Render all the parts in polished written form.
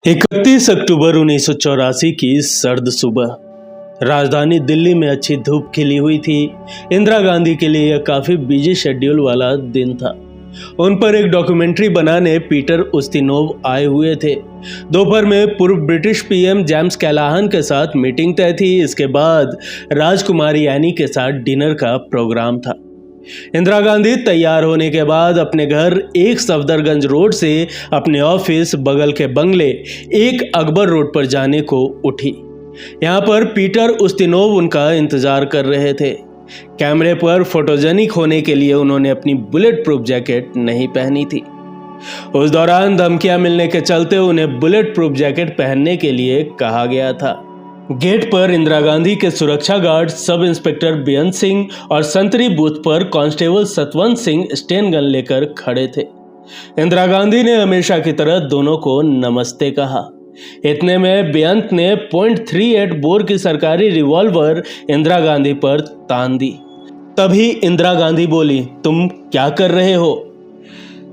31 अक्टूबर 1984 की सर्द सुबह राजधानी दिल्ली में अच्छी धूप खिली हुई थी। इंदिरा गांधी के लिए यह काफी बिजी शेड्यूल वाला दिन था। उन पर एक डॉक्यूमेंट्री बनाने पीटर उस्तिनोव आए हुए थे। दोपहर में पूर्व ब्रिटिश पीएम जेम्स कैलाहन के साथ मीटिंग तय थी। इसके बाद राजकुमारी एनी के साथ डिनर का प्रोग्राम था। इंदिरा गांधी तैयार होने के बाद अपने घर एक सफदरगंज रोड से अपने ऑफिस बगल के बंगले एक अकबर रोड पर जाने को उठी। यहाँ पर पीटर उस्तिनोव उनका इंतजार कर रहे थे। कैमरे पर फोटोजेनिक होने के लिए उन्होंने अपनी बुलेट प्रूफ जैकेट नहीं पहनी थी। उस दौरान धमकियां मिलने के चलते उन्हें बुलेट प्रूफ जैकेट पहनने के लिए कहा गया था। गेट पर इंदिरा गांधी के सुरक्षा गार्ड सब इंस्पेक्टर बेअंत सिंह और संतरी बूथ पर constable Satwant Singh Sten gun लेकर खड़े थे। इंदिरा गांधी ने हमेशा की तरह दोनों को नमस्ते कहा। इतने में बेअंत ने .38 बोर की सरकारी रिवॉल्वर इंदिरा गांधी पर तान दी। तभी इंदिरा गांधी बोली, तुम क्या कर रहे हो?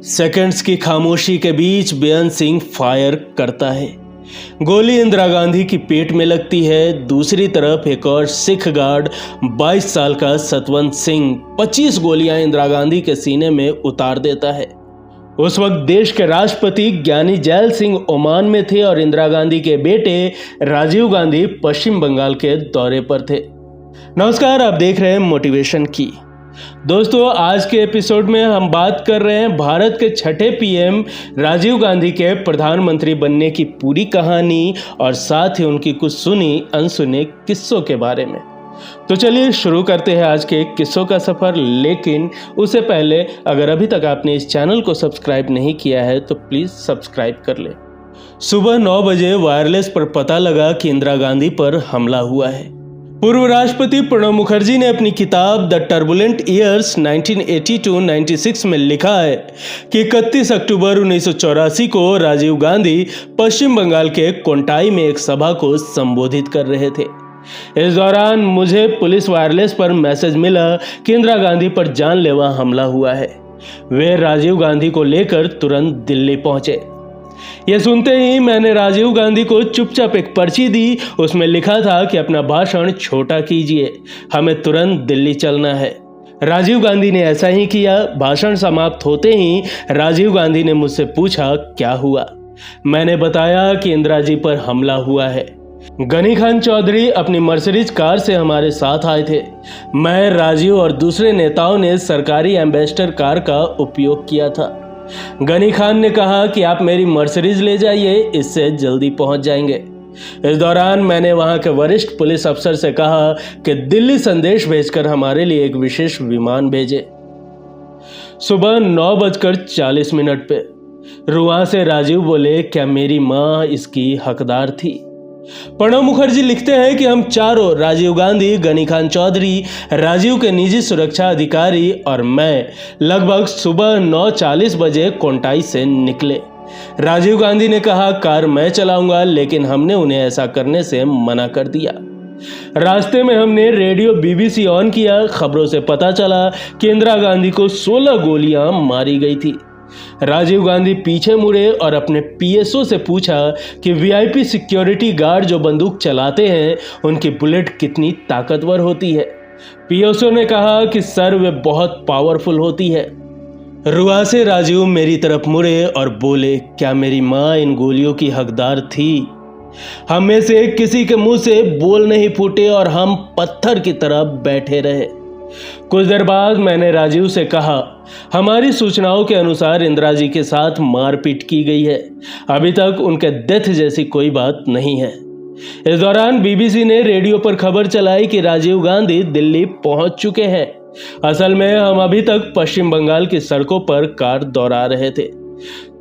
सेकंड्स की खामोशी के बीच बेअंत सिंह फायर करता है। गोली इंदिरा गांधी की पेट में लगती है। दूसरी तरफ एक और सिख गार्ड 22 साल का सतवंत सिंह 25 गोलियां इंदिरा गांधी के सीने में उतार देता है। उस वक्त देश के राष्ट्रपति ज्ञानी जैल सिंह ओमान में थे और इंदिरा गांधी के बेटे राजीव गांधी पश्चिम बंगाल के दौरे पर थे। नमस्कार, आप देख रहे हैं मोटिवेशन की। दोस्तों, आज के एपिसोड में हम बात कर रहे हैं भारत के छठे पीएम राजीव गांधी के प्रधानमंत्री बनने की पूरी कहानी और साथ ही उनकी कुछ सुनी अनसुने किस्सों के बारे में। तो चलिए शुरू करते हैं आज के किस्सों का सफर। लेकिन उससे पहले अगर अभी तक आपने इस चैनल को सब्सक्राइब नहीं किया है तो प्लीज सब्सक्राइब कर ले। सुबह 9 बजे वायरलेस पर पता लगा कि इंदिरा गांधी पर हमला हुआ है। पूर्व राष्ट्रपति प्रणब मुखर्जी ने अपनी किताब द टर्बुलेंट ईयर्स 1980-96 में लिखा है कि 31 अक्टूबर 1984 को राजीव गांधी पश्चिम बंगाल के कोंटाई में एक सभा को संबोधित कर रहे थे। इस दौरान मुझे पुलिस वायरलेस पर मैसेज मिला कि इंदिरा गांधी पर जानलेवा हमला हुआ है। वे राजीव गांधी को लेकर तुरंत दिल्ली पहुंचे। यह सुनते ही मैंने राजीव गांधी को चुपचाप एक पर्ची दी। उसमें लिखा था कि अपना भाषण छोटा कीजिए, हमें तुरंत दिल्ली चलना है। राजीव गांधी ने ऐसा ही किया। भाषण समाप्त होते ही राजीव गांधी ने मुझसे पूछा क्या हुआ। मैंने बताया कि इंदिरा जी पर हमला हुआ है। गनी खान चौधरी अपनी मर्सिडीज कार से हमारे साथ आए थे। मैं, राजीव और दूसरे नेताओं ने सरकारी एम्बेसडर कार का उपयोग किया था। गनी खान ने कहा कि आप मेरी मर्सिडीज ले जाइए, इससे जल्दी पहुंच जाएंगे। इस दौरान मैंने वहां के वरिष्ठ पुलिस अफसर से कहा कि दिल्ली संदेश भेजकर हमारे लिए एक विशेष विमान भेजे। सुबह 9:40 पे रुआ से राजीव बोले, क्या मेरी मां इसकी हकदार थी? प्रणब मुखर्जी लिखते हैं कि हम चारों, राजीव गांधी, गनी खान चौधरी, राजीव के निजी सुरक्षा अधिकारी और मैं, लगभग सुबह 9:40 बजे कोंटाई से निकले। राजीव गांधी ने कहा कार मैं चलाऊंगा, लेकिन हमने उन्हें ऐसा करने से मना कर दिया। रास्ते में हमने रेडियो BBC ऑन किया। खबरों से पता चला कि इंदिरा गांधी को 16 गोलियां मारी गई थी। राजीव गांधी पीछे मुड़े और अपने PSO से पूछा कि VIP सिक्योरिटी गार्ड जो बंदूक चलाते हैं उनकी बुलेट कितनी ताकतवर होती है। PSO ने कहा कि सर, वे बहुत पावरफुल होती है। रुआ से राजीव मेरी तरफ मुड़े और बोले, क्या मेरी मां इन गोलियों की हकदार थी? हम में से किसी के मुंह से बोल नहीं फूटे और हम पत्थर की तरह बैठे रहे। कुछ देर बाद मैंने राजीव से कहा, हमारी सूचनाओं के अनुसार इंदिरा जी के साथ मारपीट की गई है। अभी तक उनके डेथ जैसी कोई बात नहीं है। इस दौरान BBC ने रेडियो पर खबर चलाई कि राजीव गांधी दिल्ली पहुंच चुके हैं। असल में हम अभी तक पश्चिम बंगाल की सड़कों पर कार दौड़ा रहे थे।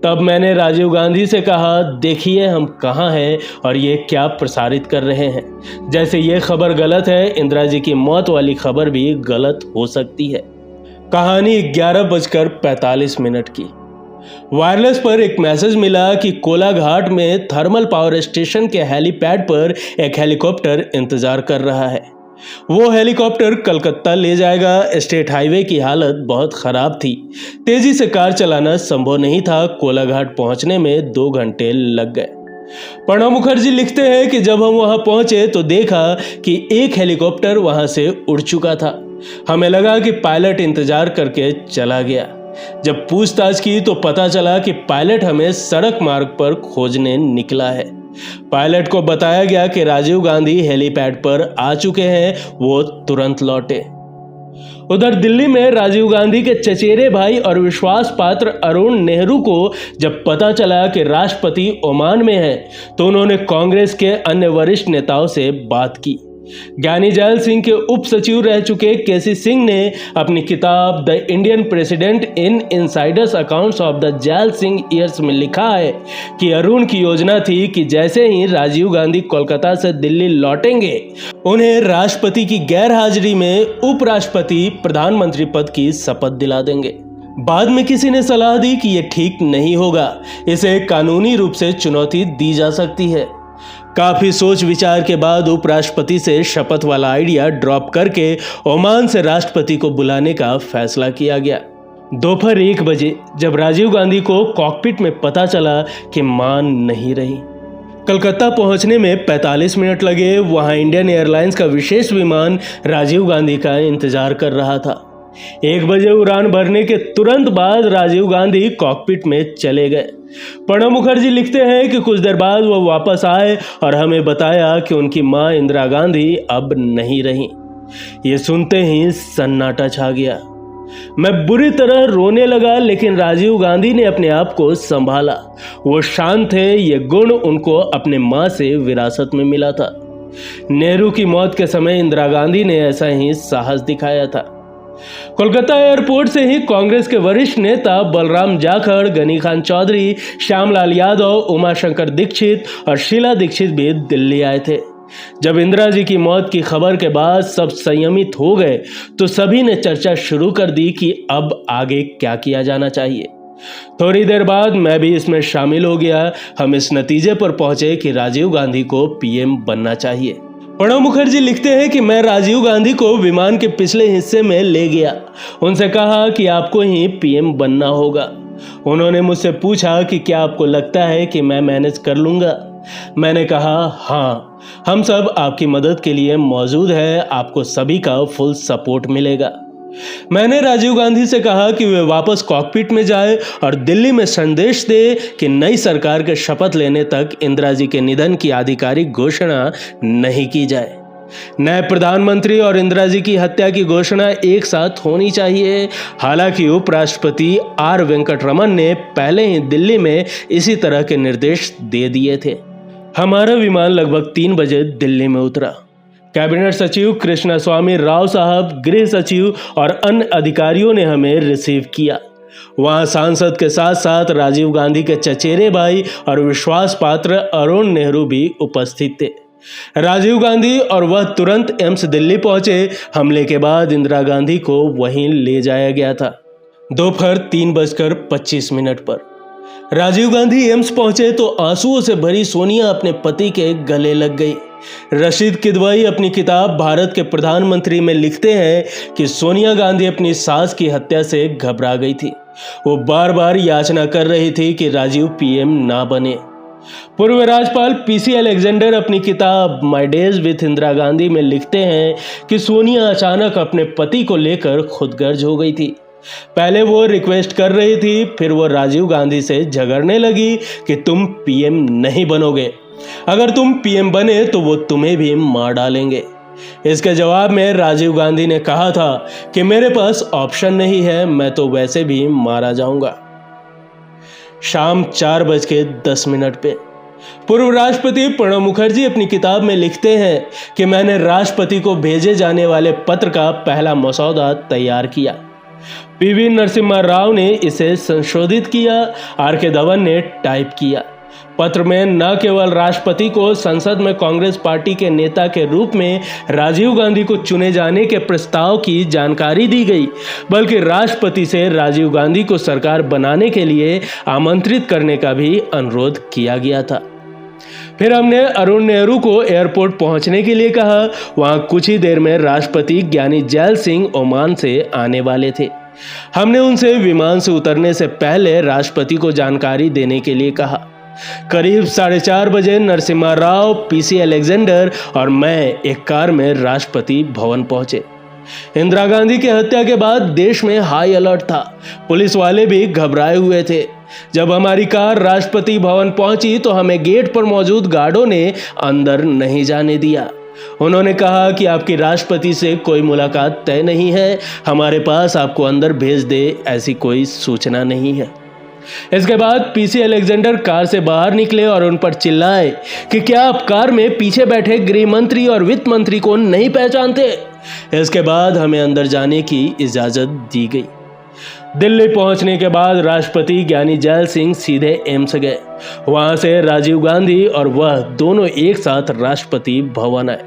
तब मैंने राजीव गांधी से कहा, देखिए हम कहाँ हैं और ये क्या प्रसारित कर रहे हैं। जैसे ये खबर गलत है, इंदिरा जी की मौत वाली खबर भी गलत हो सकती है। कहानी 11:45 की। वायरलेस पर एक मैसेज मिला कि कोलाघाट में थर्मल पावर स्टेशन के हेलीपैड पर एक हेलीकॉप्टर इंतजार कर रहा है। वो हेलीकॉप्टर कलकत्ता ले जाएगा। स्टेट हाईवे की हालत बहुत खराब थी। तेजी से कार चलाना संभव नहीं था। कोलाघाट पहुंचने में 2 घंटे लग गए। प्रणब मुखर्जी लिखते हैं कि जब हम वहां पहुंचे तो देखा कि एक हेलीकॉप्टर वहां से उड़ चुका था। हमें लगा कि पायलट इंतजार करके चला गया। जब पूछताछ की तो पता चला कि पायलट हमें सड़क मार्ग पर खोजने निकला है। पायलट को बताया गया कि राजीव गांधी हेलीपैड पर आ चुके हैं, वो तुरंत लौटे। उधर दिल्ली में राजीव गांधी के चचेरे भाई और विश्वास पात्र अरुण नेहरू को जब पता चला कि राष्ट्रपति ओमान में है तो उन्होंने कांग्रेस के अन्य वरिष्ठ नेताओं से बात की। ज्ञानी जैल सिंह के उप सचिव रह चुके केसी सिंह ने अपनी किताब the Indian president in Insiders accounts of the gel Singh years में लिखा है कि अरुण की योजना थी कि जैसे ही राजीव गांधी कोलकाता से दिल्ली लौटेंगे उन्हें राष्ट्रपति की गैर हाजिरी में उपराष्ट्रपति प्रधानमंत्री पद की शपथ दिला देंगे। बाद में किसी ने सलाह दी कि यह ठीक नहीं होगा, इसे कानूनी रूप से चुनौती दी जा सकती है। काफी सोच विचार के बाद उपराष्ट्रपति से शपथ वाला आइडिया ड्रॉप करके ओमान से राष्ट्रपति को बुलाने का फैसला किया गया। दोपहर 1 बजे जब राजीव गांधी को कॉकपिट में पता चला कि मान नहीं रही। कलकत्ता पहुंचने में 45 मिनट लगे। वहां इंडियन एयरलाइंस का विशेष विमान राजीव गांधी का इंतजार कर रहा था। 1 बजे उड़ान भरने के तुरंत बाद राजीव गांधी कॉकपिट में चले गए। प्रणब मुखर्जी लिखते हैं कि कुछ देर बाद वो वापस आए और हमें बताया कि उनकी मां इंदिरा गांधी अब नहीं रही। ये सुनते ही सन्नाटा छा गया। मैं बुरी तरह रोने लगा, लेकिन राजीव गांधी ने अपने आप को संभाला। वो शांत थे। ये गुण उनको अपने मां से विरासत में मिला था। नेहरू की मौत के समय इंदिरा गांधी ने ऐसा ही साहस दिखाया था। कोलकाता एयरपोर्ट से ही कांग्रेस के वरिष्ठ नेता बलराम जाखड़, गनी खान चौधरी, श्यामलाल यादव, उमाशंकर दीक्षित और शीला दीक्षित भी दिल्ली आए थे। जब इंदिरा जी की मौत की खबर के बाद सब संयमित हो गए तो सभी ने चर्चा शुरू कर दी कि अब आगे क्या किया जाना चाहिए। थोड़ी देर बाद मैं भी इसमें शामिल हो गया। हम इस नतीजे पर पहुंचे कि राजीव गांधी को पीएम बनना चाहिए। प्रणब मुखर्जी लिखते हैं कि मैं राजीव गांधी को विमान के पिछले हिस्से में ले गया। उनसे कहा कि आपको ही पीएम बनना होगा। उन्होंने मुझसे पूछा कि क्या आपको लगता है कि मैं मैनेज कर लूंगा। मैंने कहा हाँ, हम सब आपकी मदद के लिए मौजूद हैं, आपको सभी का फुल सपोर्ट मिलेगा। मैंने राजीव गांधी से कहा कि वे वापस कॉकपिट में जाए और दिल्ली में संदेश दे कि नई सरकार के शपथ लेने तक इंदिरा जी के निधन की आधिकारिक घोषणा नहीं की जाए। नए प्रधानमंत्री और इंदिरा जी की हत्या की घोषणा एक साथ होनी चाहिए। हालांकि उपराष्ट्रपति आर वेंकटरमन ने पहले ही दिल्ली में इसी तरह के निर्देश दे दिए थे। हमारा विमान लगभग 3 बजे दिल्ली में उतरा। कैबिनेट सचिव कृष्णा स्वामी राव साहब, गृह सचिव और अन्य अधिकारियों ने हमें रिसीव किया। वहां सांसद के साथ साथ राजीव गांधी के चचेरे भाई और विश्वास पात्र अरुण नेहरू भी उपस्थित थे। राजीव गांधी और वह तुरंत एम्स दिल्ली पहुंचे। हमले के बाद इंदिरा गांधी को वहीं ले जाया गया था। दोपहर 3:25 पर राजीव गांधी एम्स पहुंचे तो आंसुओं से भरी सोनिया अपने पति के गले लग गई। रशीद किदवई अपनी किताब भारत के प्रधानमंत्री में लिखते हैं कि सोनिया गांधी अपनी सास की हत्या से घबरा गई थी। वो बार बार याचना कर रही थी कि राजीव पीएम ना बने। पूर्व राज्यपाल पीसी अलेक्जेंडर अपनी किताब my days with Indira Gandhi में लिखते हैं कि सोनिया अचानक अपने पति को लेकर खुदगर्ज हो गई थी। पहले वो रिक्वेस्ट कर रही थी, फिर वो राजीव गांधी से झगड़ने लगी कि तुम पीएम नहीं बनोगे, अगर तुम पीएम बने तो वो तुम्हें भी मार डालेंगे। इसके जवाब में राजीव गांधी ने कहा था कि मेरे पास ऑप्शन नहीं है, मैं तो वैसे भी मारा जाऊंगा। शाम 4:10 पे पूर्व राष्ट्रपति प्रणब मुखर्जी अपनी किताब में लिखते हैं कि मैंने राष्ट्रपति को भेजे जाने वाले पत्र का पहला मसौदा तैयार किया। पीवी नरसिम्हा राव ने इसे संशोधित किया, आर.के. धवन ने टाइप किया। पत्र में न केवल राष्ट्रपति को संसद में कांग्रेस पार्टी के नेता के रूप में राजीव गांधी को चुने जाने के प्रस्ताव की जानकारी दी गई, बल्कि राष्ट्रपति से राजीव गांधी को सरकार बनाने के लिए आमंत्रित करने का भी अनुरोध किया गया था। फिर हमने अरुण नेहरू को एयरपोर्ट पहुंचने के लिए कहा। वहां कुछ ही देर में राष्ट्रपति ज्ञानी जैल सिंह ओमान से आने वाले थे। हमने उनसे विमान से उतरने से पहले राष्ट्रपति को जानकारी देने के लिए कहा। करीब 4:30 बजे नरसिम्हा राव, पीसी अलेक्जेंडर और मैं एक कार में राष्ट्रपति भवन पहुंचे। इंदिरा गांधी की हत्या के बाद देश में हाई अलर्ट था। पुलिस वाले भी घबराए हुए थे। जब हमारी कार राष्ट्रपति भवन पहुंची तो हमें गेट पर मौजूद गार्डों ने अंदर नहीं जाने दिया। उन्होंने कहा कि आपकी राष्ट्रपति से कोई मुलाकात तय नहीं है, हमारे पास आपको अंदर भेज दे ऐसी कोई सूचना नहीं है। इसके बाद पीसी अलेक्जेंडर कार से बाहर निकले और उन पर चिल्लाए कि क्या आप कार में पीछे बैठे गृह मंत्री और वित्त मंत्री को नहीं पहचानते। इसके बाद हमें अंदर जाने की इजाजत दी गई। दिल्ली पहुंचने के बाद राष्ट्रपति ज्ञानी जैल सिंह सीधे एम्स गए। वहां से राजीव गांधी और वह दोनों एक साथ राष्ट्रपति भवन आए।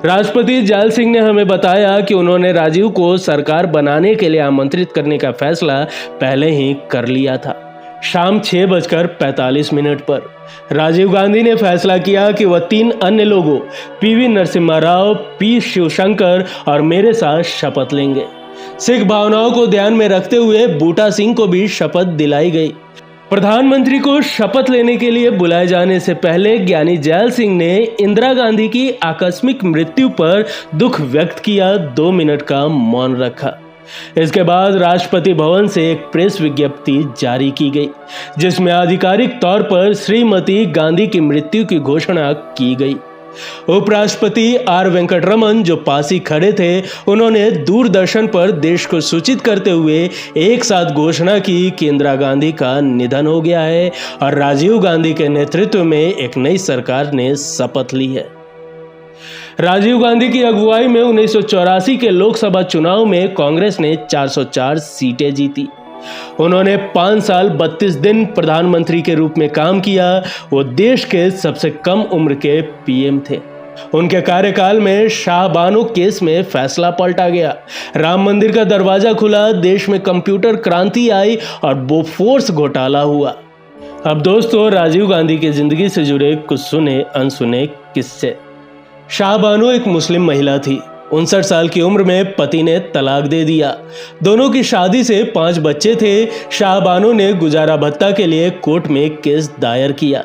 राष्ट्रपति जैल सिंह ने हमें बताया कि उन्होंने राजीव को सरकार बनाने के लिए आमंत्रित करने का फैसला पहले ही कर लिया था। शाम 6:45 पर राजीव गांधी ने फैसला किया कि वह 3 अन्य लोगों पीवी नरसिम्हा राव, पी शिवशंकर और मेरे साथ शपथ लेंगे। सिख भावनाओं को ध्यान में रखते हुए बूटा सिंह को भी शपथ दिलाई गई। प्रधानमंत्री को शपथ लेने के लिए बुलाए जाने से पहले ज्ञानी जैल सिंह ने इंदिरा गांधी की आकस्मिक मृत्यु पर दुख व्यक्त किया। 2 मिनट का मौन रखा। इसके बाद राष्ट्रपति भवन से एक प्रेस विज्ञप्ति जारी की गई, जिसमें आधिकारिक तौर पर श्रीमती गांधी की मृत्यु की घोषणा की गई। उपराष्ट्रपति आर वेंकटरमन जो पास ही खड़े थे, उन्होंने दूरदर्शन पर देश को सूचित करते हुए एक साथ घोषणा की कि इंदिरा गांधी का निधन हो गया है और राजीव गांधी के नेतृत्व में एक नई सरकार ने शपथ ली है। राजीव गांधी की अगुवाई में 1984 के लोकसभा चुनाव में कांग्रेस ने 404 सीटें जीती। उन्होंने 5 साल 32 दिन प्रधानमंत्री के रूप में काम किया। वो देश के सबसे कम उम्र के पीएम थे। उनके कार्यकाल में शाहबानो केस में फैसला पलटा गया, राम मंदिर का दरवाजा खुला, देश में कंप्यूटर क्रांति आई और बोफोर्स घोटाला हुआ। अब दोस्तों, राजीव गांधी की जिंदगी से जुड़े कुछ सुने अनसुने किस्से। शाहबानो एक मुस्लिम महिला थी। 59 साल की उम्र में पति ने तलाक दे दिया। दोनों की शादी से 5 बच्चे थे। शाहबानो ने गुजारा भत्ता के लिए कोर्ट में केस दायर किया।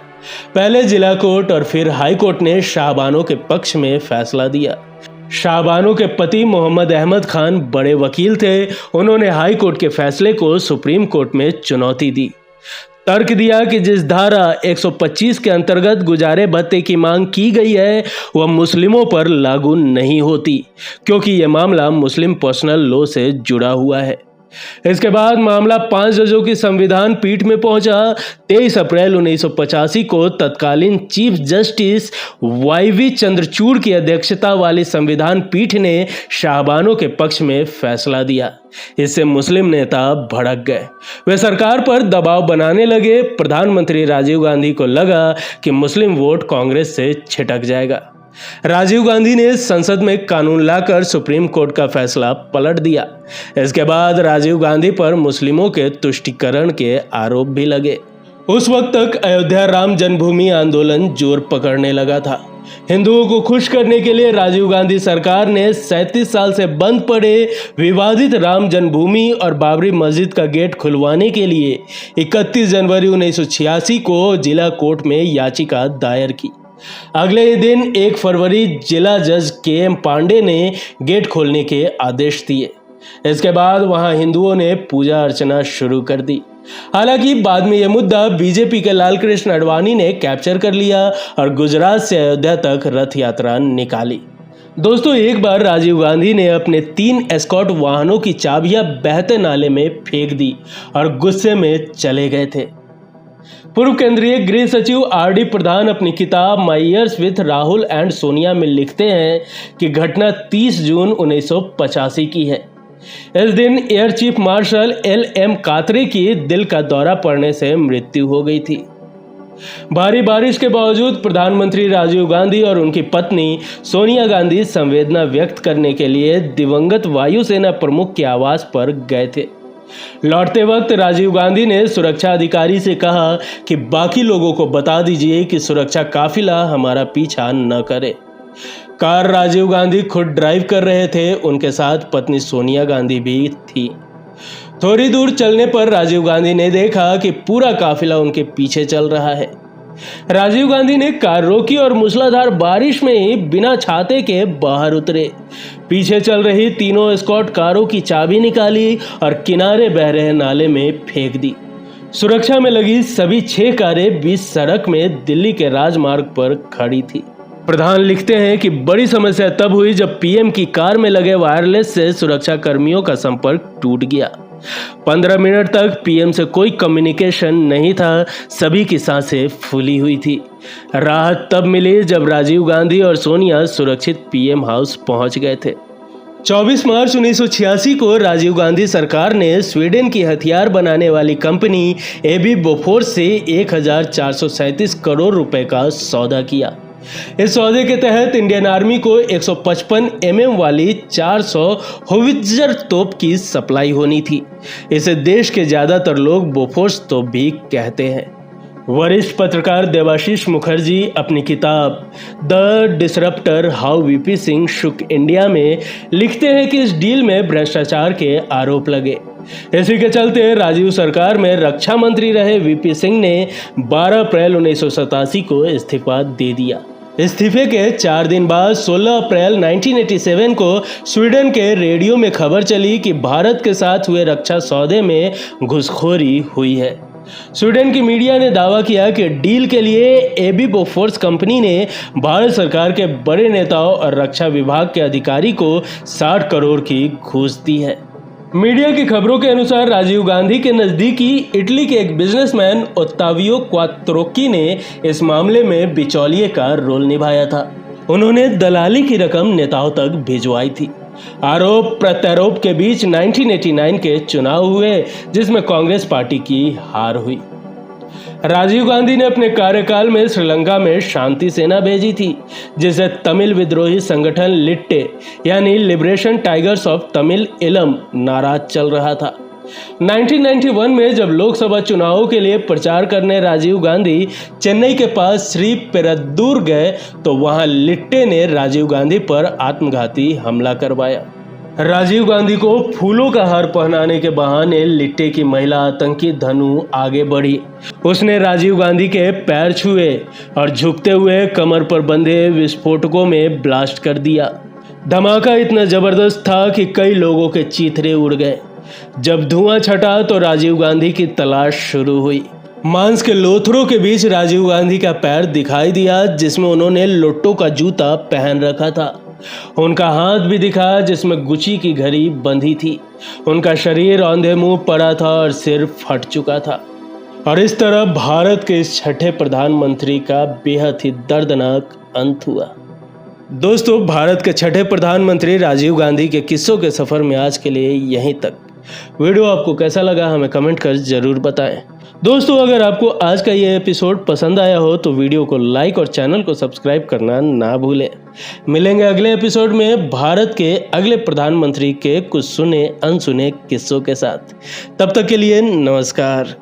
पहले जिला कोर्ट और फिर हाई कोर्ट ने शाहबानो के पक्ष में फैसला दिया। शाहबानो के पति मोहम्मद अहमद खान बड़े वकील थे। उन्होंने हाई कोर्ट के फैसले को सुप्रीम कोर्ट में चुनौती दी। तर्क दिया कि जिस धारा 125 के अंतर्गत गुजारे भत्ते की मांग की गई है वह मुस्लिमों पर लागू नहीं होती, क्योंकि यह मामला मुस्लिम पर्सनल लॉ से जुड़ा हुआ है। इसके बाद मामला 5 जजों की संविधान पीठ में पहुंचा। 23 अप्रैल 1985 को तत्कालीन चीफ जस्टिस वाईवी चंद्रचूड़ की अध्यक्षता वाली संविधान पीठ ने शाहबानो के पक्ष में फैसला दिया। इससे मुस्लिम नेता भड़क गए। वे सरकार पर दबाव बनाने लगे। प्रधानमंत्री राजीव गांधी को लगा कि मुस्लिम वोट कांग्रेस से छिटक जाएगा। राजीव गांधी ने संसद में कानून लाकर सुप्रीम कोर्ट का फैसला पलट दिया। इसके बाद राजीव गांधी पर मुस्लिमों के तुष्टीकरण के आरोप भी लगे। उस वक्त तक अयोध्या राम जन्मभूमि आंदोलन जोर पकड़ने लगा था। हिंदुओं को खुश करने के लिए राजीव गांधी सरकार ने 37 साल से बंद पड़े विवादित राम जन्मभूमि और बाबरी मस्जिद का गेट खुलवाने के लिए 31 जनवरी 1986 को जिला कोर्ट में याचिका दायर की। अगले ही दिन 1 फरवरी जिला जज के.एम. पांडे ने गेट खोलने के आदेश दिए। इसके बाद वहां हिंदुओं ने पूजा अर्चना शुरू कर दी। हालांकि बाद में यह मुद्दा बीजेपी के लालकृष्ण आडवाणी ने कैप्चर कर लिया और गुजरात से अयोध्या तक रथ यात्रा निकाली। दोस्तों, एक बार राजीव गांधी ने अपने 3 एस्कॉर्ट वाहनों की चाबियां बहते नाले में फेंक दी और गुस्से में चले गए थे। पूर्व केंद्रीय गृह सचिव आर.डी. प्रधान अपनी किताब my years with Rahul and Sonia में लिखते हैं कि घटना 30 जून 1985 की है। इस दिन air chief marshal L.M. Katre की दिल का दौरा पड़ने से मृत्यु हो गई थी। भारी बारिश के बावजूद प्रधानमंत्री राजीव गांधी और उनकी पत्नी सोनिया गांधी संवेदना व्यक्त करने के लिए दिवंगत वायुसेना प्रमुख के आवास पर गए थे। लौटते वक्त राजीव गांधी ने सुरक्षा अधिकारी से कहा कि बाकी लोगों को बता दीजिए कि सुरक्षा काफिला हमारा पीछा न करे। कार राजीव गांधी खुद ड्राइव कर रहे थे। उनके साथ पत्नी सोनिया गांधी भी थी। थोड़ी दूर चलने पर राजीव गांधी ने देखा कि पूरा काफिला उनके पीछे चल रहा है। राजीव गांधी ने कार रोकी और मूसलाधार बारिश में ही बिना छाते के बाहर उतरे। पीछे चल रही तीनों एस्कॉर्ट कारों की चाबी निकाली और किनारे बह रहे नाले में फेंक दी। सुरक्षा में लगी सभी 6 कारें बीच सड़क में दिल्ली के राजमार्ग पर खड़ी थी। प्रधान लिखते हैं कि बड़ी समस्या तब हुई जब पीएम की कार में लगे वायरलेस से सुरक्षा कर्मियों का संपर्क टूट गया। 15 मिनट तक पीएम से कोई कम्युनिकेशन नहीं था। सभी की सांसें फूली हुई थी। राहत तब मिली जब राजीव गांधी और सोनिया सुरक्षित पीएम हाउस पहुंच गए थे। 24 मार्च 1986 को राजीव गांधी सरकार ने स्वीडन की हथियार बनाने वाली कंपनी एबी बोफोर्स से 1437 करोड़ रुपए का सौदा किया। इस सौदे के तहत इंडियन आर्मी को 155 mm वाली 400 होवित्जर तोप की सप्लाई होनी थी। इसे देश के ज्यादातर लोग बोफोर्स तोप भी कहते हैं। वरिष्ठ पत्रकार देवाशीष मुखर्जी अपनी किताब The Disruptor How VP Singh Shook India में लिखते हैं कि इस डील में भ्रष्टाचार के आरोप लगे। इसी के चलते राजीव सरकार में रक्षा मंत्री रहे वीपी सिंह ने 12 अप्रैल 1987 को इस्तीफा दे दिया। इस्तीफे के 4 दिन बाद 16 अप्रैल 1987 को स्वीडन के रेडियो में खबर चली कि भारत के साथ हुए रक्षा सौदे में घुसखोरी हुई है। स्वीडन की मीडिया ने दावा किया कि डील के लिए एबी बोफोर्स कंपनी ने भारत सरकार के बड़े नेताओं और रक्षा विभाग के अधिकारी को 60 करोड़ की घूस दी है। मीडिया की खबरों के अनुसार राजीव गांधी के नजदीकी इटली के एक बिजनेसमैन ओत्तावियो क्वात्रोक्की ने इस मामले में बिचौलिए का रोल निभाया था। उन्होंने दलाली की रकम नेताओं तक भिजवाई थी। आरोप प्रत्यारोप के बीच 1989 के चुनाव हुए जिसमें कांग्रेस पार्टी की हार हुई। राजीव गांधी ने अपने कार्यकाल में श्रीलंका में शांति सेना भेजी थी, जिसे तमिल विद्रोही संगठन लिट्टे यानी लिबरेशन टाइगर्स ऑफ तमिल इलम नाराज चल रहा था। 1991 में जब लोकसभा चुनावों के लिए प्रचार करने राजीव गांधी चेन्नई के पास श्री पेरद्दूर गए तो वहां लिट्टे ने राजीव गांधी पर आत्मघाती हमला करवाया। राजीव गांधी को फूलों का हार पहनाने के बहाने लिट्टे की महिला आतंकी धनु आगे बढ़ी। उसने राजीव गांधी के पैर छुए और झुकते हुए कमर पर बंधे विस्फोटकों में ब्लास्ट कर दिया। धमाका इतना जबरदस्त था कि कई लोगों के चीथड़े उड़ गए। जब धुआं छटा तो राजीव गांधी की तलाश शुरू हुई। मांस के लोथड़ों के बीच राजीव गांधी का पैर दिखाई दिया जिसमें उन्होंने लोट्टो का जूता पहन रखा था। उनका हाथ भी दिखा जिसमें गुची की घड़ी बंधी थी। उनका शरीर औंधे मुंह पड़ा था और सिर फट चुका था। और इस तरह भारत के इस छठे प्रधानमंत्री का बेहद ही दर्दनाक अंत हुआ। दोस्तों, भारत के छठे प्रधानमंत्री राजीव गांधी के किस्सों के सफर में आज के लिए यहीं तक। वीडियो आपको कैसा लगा हमें कमेंट कर जरूर बताएं। दोस्तों, अगर आपको आज का ये एपिसोड पसंद आया हो तो वीडियो को लाइक और चैनल को सब्सक्राइब करना ना भूलें। मिलेंगे अगले एपिसोड में भारत के अगले प्रधानमंत्री के कुछ सुने अनसुने किस्सों के साथ। तब तक के लिए नमस्कार।